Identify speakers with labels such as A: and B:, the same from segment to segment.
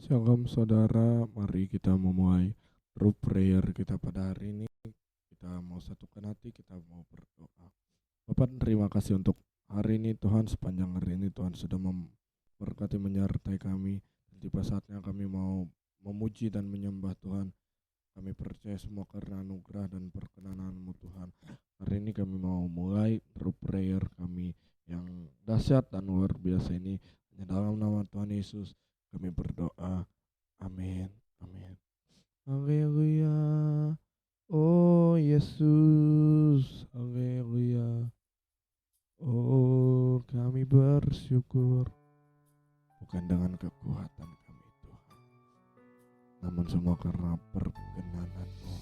A: Shalom saudara, mari kita memulai root prayer kita pada hari ini. Kita mau satukan hati, kita mau berdoa. Bapak, terima kasih untuk hari ini Tuhan. Sepanjang hari ini Tuhan sudah memberkati, menyertai kami. Tiba saatnya kami mau memuji dan menyembah Tuhan. Kami percaya semua karena anugerah dan perkenanan-Mu Tuhan. Hari ini kami mau mulai root prayer kami yang dahsyat dan luar biasa ini. Hanya dalam nama Tuhan Yesus kami berdoa. Amin. Amin. Haleluya. Oh Yesus. Haleluya. Oh, kami bersyukur bukan dengan kekuatan kami Tuhan, namun semua karena perkenanan-Mu,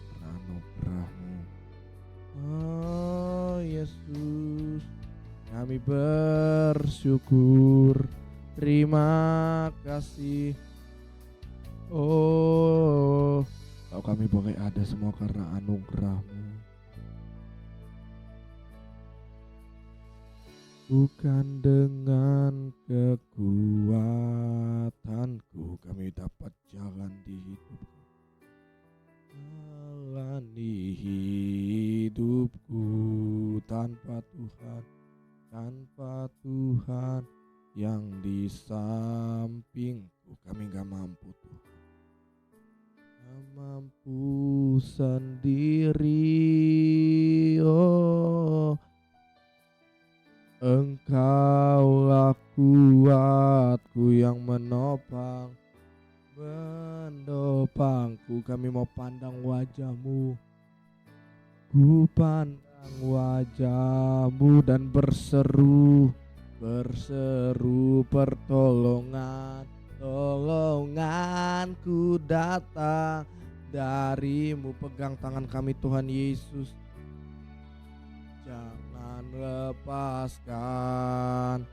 A: karena anugerah-Mu. Oh Yesus, kami bersyukur. Terima kasih. Oh, kalau kami boleh ada semua karena anugerah-Mu. Bukan dengan kekuatanku kami dapat jalan di hidupku. Jalan di hidupku tanpa Tuhan yang di sampingku kami gak mampu Tuhan. Gak mampu sendiri. Oh, Engkaulah kuatku yang menopangku. Kami mau pandang wajah-Mu. Ku pandang wajah-Mu dan berseru pertolonganku datang dari-Mu. Pegang tangan kami Tuhan Yesus. Jangan lepaskan,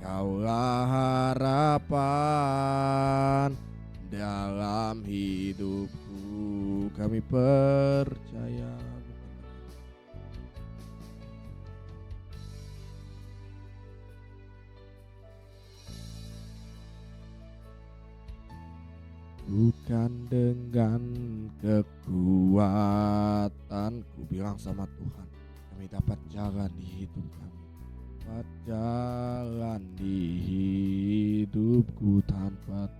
A: Kaulah harapan dalam hidupku. Kami percaya. Bukan dengan kekuatanku, bilang sama Tuhan, kami dapat jalan di hidup kami. Dapat jalan di hidupku tanpa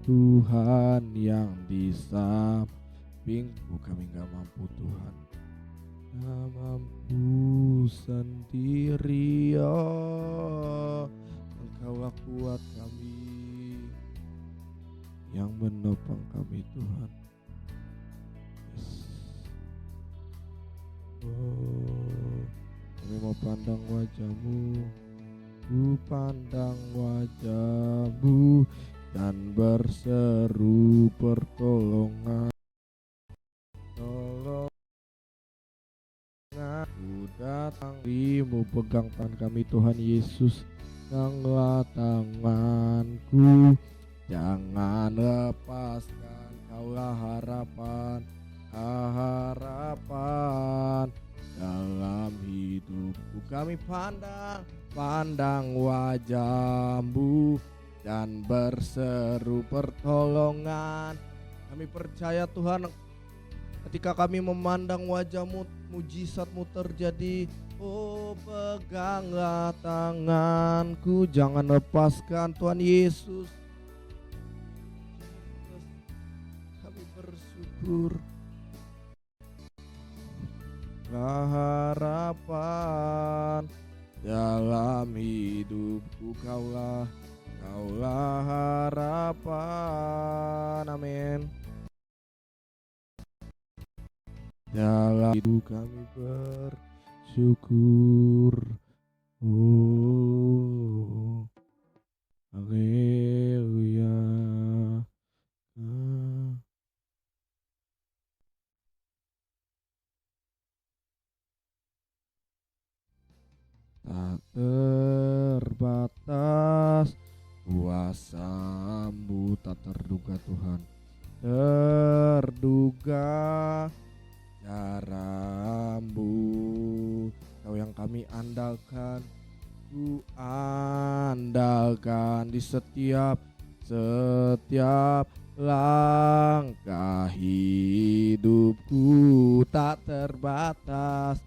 A: Tuhan yang di sampingku kami gak mampu Tuhan. Gak mampu sendiri. Oh, Engkaulah kuat kami yang menopang kami Tuhan. Oh, kami mau pandang wajah-Mu. Ku pandang wajah-Mu dan berseru pertolongan. Ku datang di-Mu, pegang tangan kami Tuhan Yesus. Peganglah tanganku, jangan lepaskan. Kaulah harapan dalam hidupku. Kami pandang wajah-Mu dan berseru pertolongan. Kami percaya Tuhan, ketika kami memandang wajah-Mu, mujizat-Mu terjadi. Oh, peganglah tanganku, jangan lepaskan Tuhan Yesus. Kami bersyukur. Harapan dalam hidupku, Kaulah harapan. Amin. Dalam hidup kami bersyukur. Oh, haleluya. Tak terbatas kuasa-Mu, tak terduga Tuhan. Terduga cara-Mu, Kau yang kami andalkan. ku andalkan di setiap langkah hidupku. Tak terbatas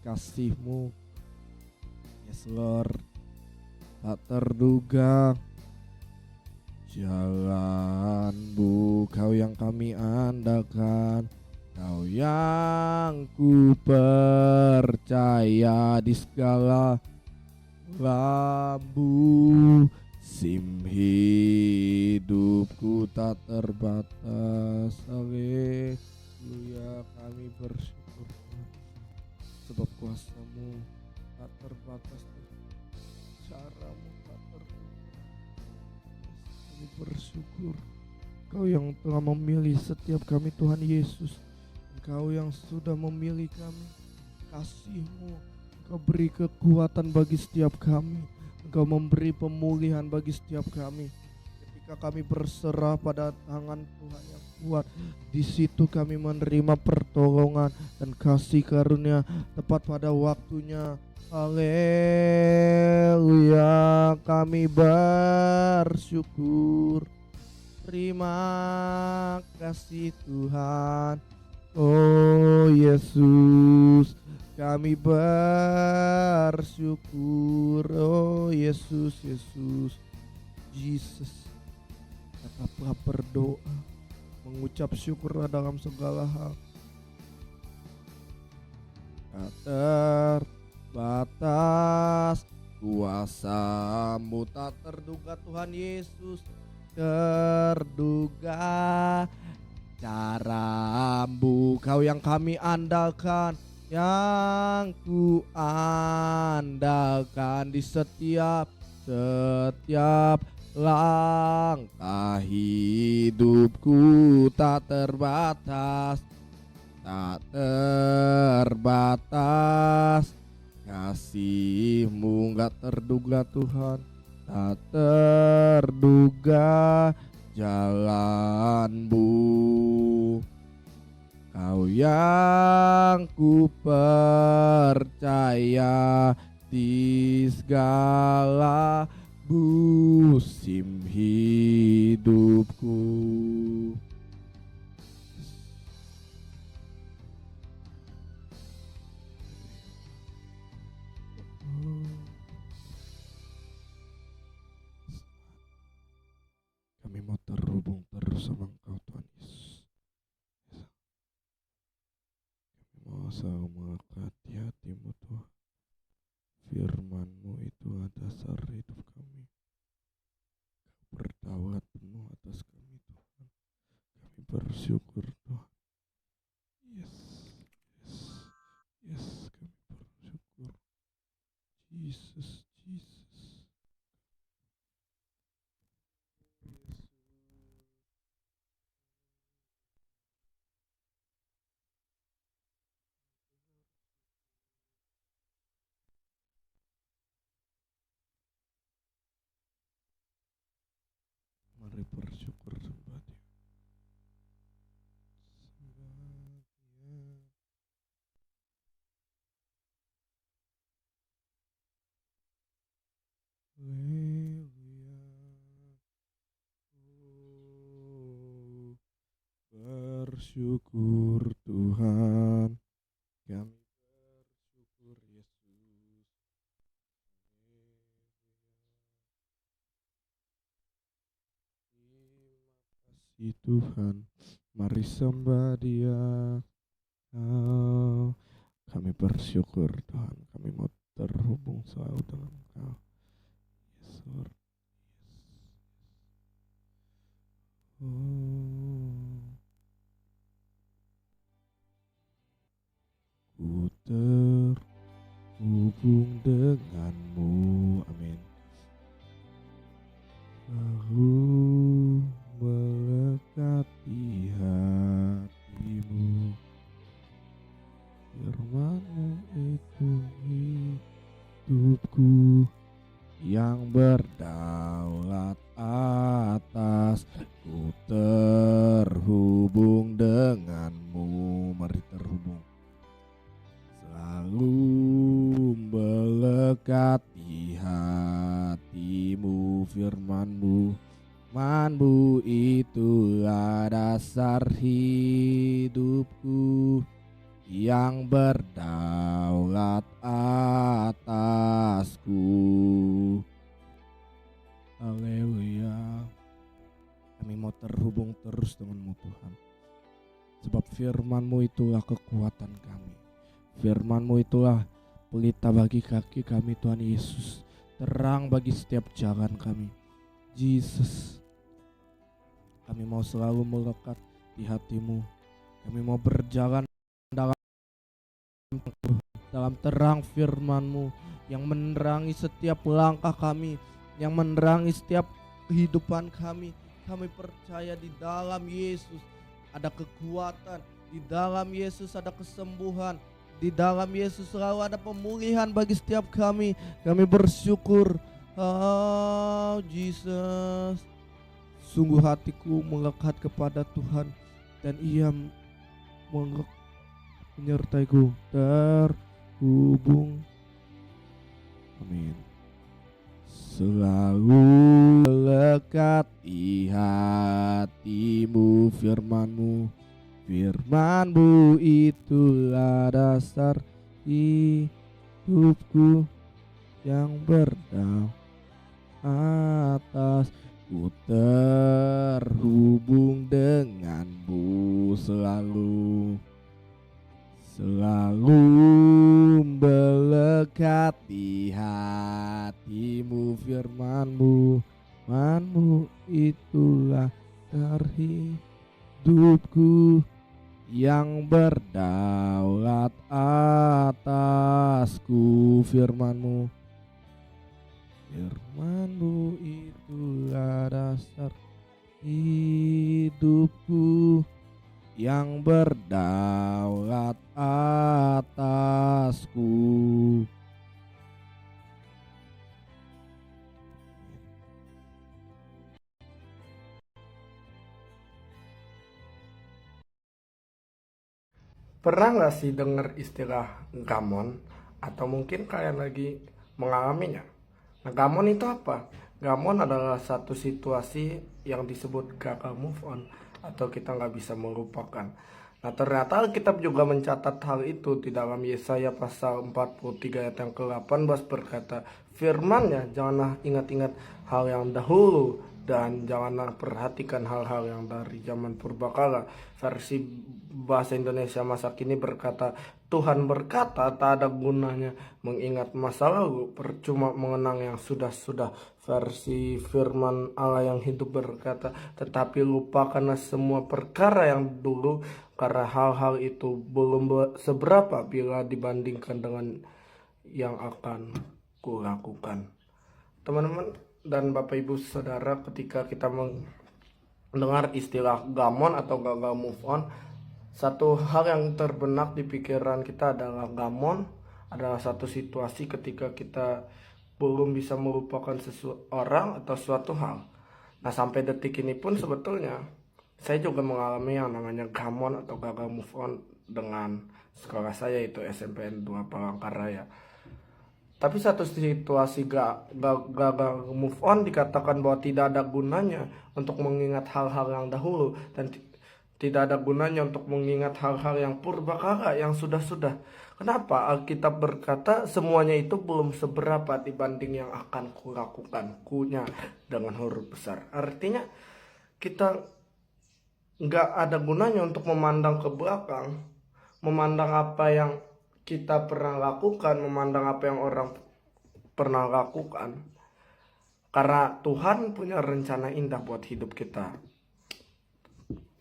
A: kasih-Mu. Yes Lord, tak terduga jalan-Mu, Kau yang kami andalkan, Kau yang ku percaya di segala lambu sim hidupku tak terbatas. Haleluya, kami bersyukur sebab kuasa-Mu tak terbatas, cara-Mu tak terbatas. Kami bersyukur Kau yang telah memilih setiap kami, Tuhan Yesus. Engkau yang sudah memilih kami, kasih-Mu Engkau beri kekuatan bagi setiap kami. Engkau memberi pemulihan bagi setiap kami. Ketika kami berserah pada tangan Tuhan yang kuat, di situ kami menerima pertolongan dan kasih karunia tepat pada waktunya. Haleluya, kami bersyukur. Terima kasih Tuhan. Oh Yesus, kami bersyukur. Oh Yesus, Jesus. Tetaplah berdoa, mengucap syukur dalam segala hal. Tak terbatas kuasa-Mu, tak terduga Tuhan Yesus. Terduga cara-Mu, Kau yang kami andalkan, yang ku andalkan di setiap langkah hidupku. Tak terbatas kasih-Mu, gak terduga Tuhan, tak terduga jalan-Mu. Kau yang ku percaya di segala musim hidupku. Kami mau terhubung terus sama Engkau Tuhan Yesus. Kami mau selalu mengangkat hati-Mu Tuhan. Firman-Mu itu dasar hidup kami. Kau berdaulat penuh atas kami Tuhan. Kami bersyukur Tuhan. Yes, kami bersyukur. Jesus. Mari bersyukur sembah Dia. Bersyukur Tuhan, kami bersyukur Yesus. Terima kasih Tuhan, mari sembah Dia. Kami bersyukur Tuhan, kami mau terhubung selalu dengan Engkau. Yes Lord. Ku terhubung denganmu, amin. Aku melekat di hatimu, firman-Mu itu hidupku, yang berdaulat atas. Ku terhubung denganmu, mari terhubung. Selalu ku terhubung denganmu, firman-Mu itu hidupku, yang berdaulat atas. Ku terhubung denganmu, mari terhubung. Selalu ku terhubung denganmu, firman-Mu itu hidupku, yang berdaulat atas. Ku terhubung denganmu, mari terhubung. Selalu ku terhubung denganmu, firman-Mu itu hidupku, yang berdaulat atas. Ku terhubung denganmu, melekati hatimu, firman-Mu. Firman-Mu itulah dasar hidupku yang berdaulat atasku. Haleluya. Kami mau terhubung terus dengan-Mu Tuhan. Sebab firman-Mu itulah kekuatan kami. Firman-Mu itulah pelita bagi kaki kami Tuhan Yesus. Terang bagi setiap jalan kami. Yesus, kami mau selalu melekat di hati-Mu. Kami mau berjalan dalam terang firman-Mu yang menerangi setiap langkah kami, yang menerangi setiap kehidupan kami. Kami percaya di dalam Yesus ada kekuatan, di dalam Yesus ada kesembuhan, di dalam Yesus selalu ada pemulihan bagi setiap kami. Kami bersyukur. Oh Jesus, sungguh hatiku melekat kepada Tuhan dan Ia menyertaiku terhubung. Amin. Selalu melekat di hatimu, firman-Mu. Firman-Mu itulah dasar hidupku yang berdaulat atas. Ku terhubung dengan-Mu selalu. Selalu melekat di hatimu, firman-Mu. Firman-Mu itulah dasar hidupku yang berdaulat atasku, firman-Mu. Firman-Mu itulah dasar hidupku yang berdaulat atasku.
B: Pernah nggak sih dengar istilah gamon? Atau mungkin kalian lagi mengalaminya? Nah, gamon itu apa? Gamon adalah satu situasi yang disebut gagal move on atau kita nggak bisa melupakan. Nah, ternyata Alkitab juga mencatat hal itu di dalam Yesaya pasal 43 ayat yang ke-18 berkata, firman-Nya, janganlah ingat-ingat hal yang dahulu dan janganlah perhatikan hal-hal yang dari zaman purbakala. Versi bahasa Indonesia masa kini berkata, Tuhan berkata tak ada gunanya mengingat masa lalu, percuma mengenang yang sudah-sudah. Versi firman Allah yang hidup berkata, tetapi lupakanlah semua perkara yang dulu, karena hal-hal itu belum seberapa bila dibandingkan dengan yang akan kulakukan. Teman-teman dan Bapak Ibu Saudara, ketika kita mendengar istilah gamon atau gagal move on, satu hal yang terbenak di pikiran kita adalah gamon adalah satu situasi ketika kita belum bisa melupakan seseorang atau suatu hal. Nah, sampai detik ini pun sebetulnya saya juga mengalami yang namanya gamon atau gagal move on dengan sekolah saya, itu SMPN 2 Palangkaraya. Tapi satu situasi gagal move on dikatakan bahwa tidak ada gunanya untuk mengingat hal-hal yang dahulu dan tidak ada gunanya untuk mengingat hal-hal yang purbakala, yang sudah-sudah. Kenapa? Alkitab berkata semuanya itu belum seberapa dibanding yang akan kulakukan. Kunya dengan huruf besar. Artinya kita nggak ada gunanya untuk memandang ke belakang, memandang apa yang kita pernah lakukan, memandang apa yang orang pernah lakukan. Karena Tuhan punya rencana indah buat hidup kita.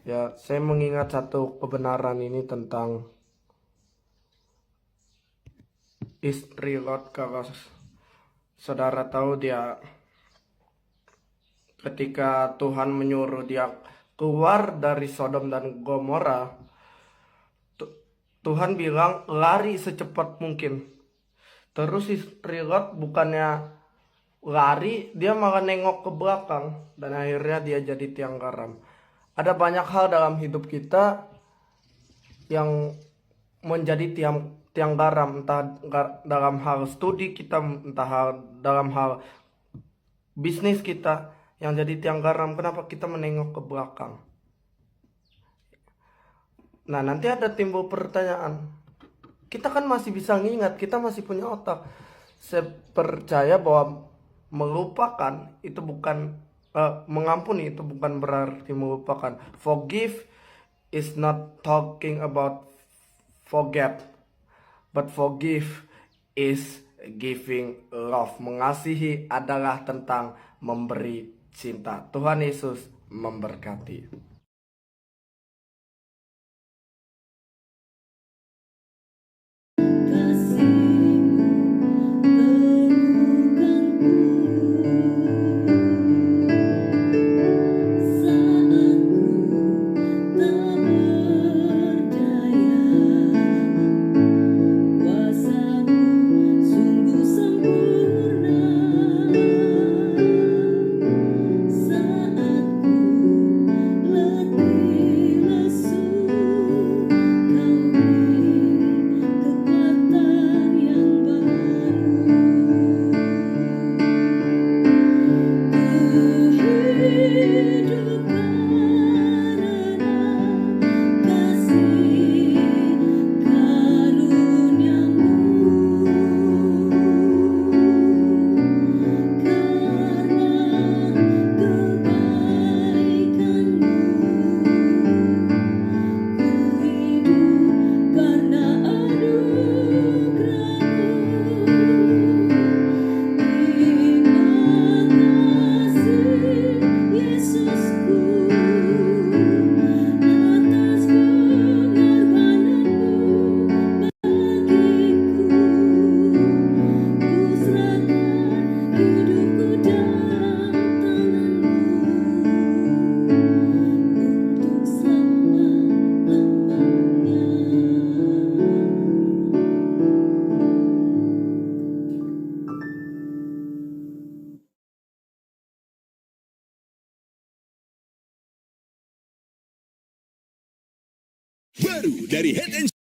B: Ya, saya mengingat satu kebenaran ini tentang istri Lot. Kalau saudara tahu, dia ketika Tuhan menyuruh dia keluar dari Sodom dan Gomora, Tuhan bilang lari secepat mungkin. Terus istri Lot bukannya lari, dia malah nengok ke belakang dan akhirnya dia jadi tiang garam. Ada banyak hal dalam hidup kita yang menjadi tiang tiang garam, entah dalam hal studi kita, entah dalam hal bisnis kita yang jadi tiang garam. Kenapa kita menengok ke belakang? Nah, nanti ada timbul pertanyaan. Kita kan masih bisa ngingat, kita masih punya otak. Saya percaya bahwa melupakan itu bukan mengampuni itu bukan berarti melupakan. Forgive is not talking about forget, but forgive is giving love. Mengasihi adalah tentang memberi cinta. Tuhan Yesus memberkati.
C: Baru dari Head and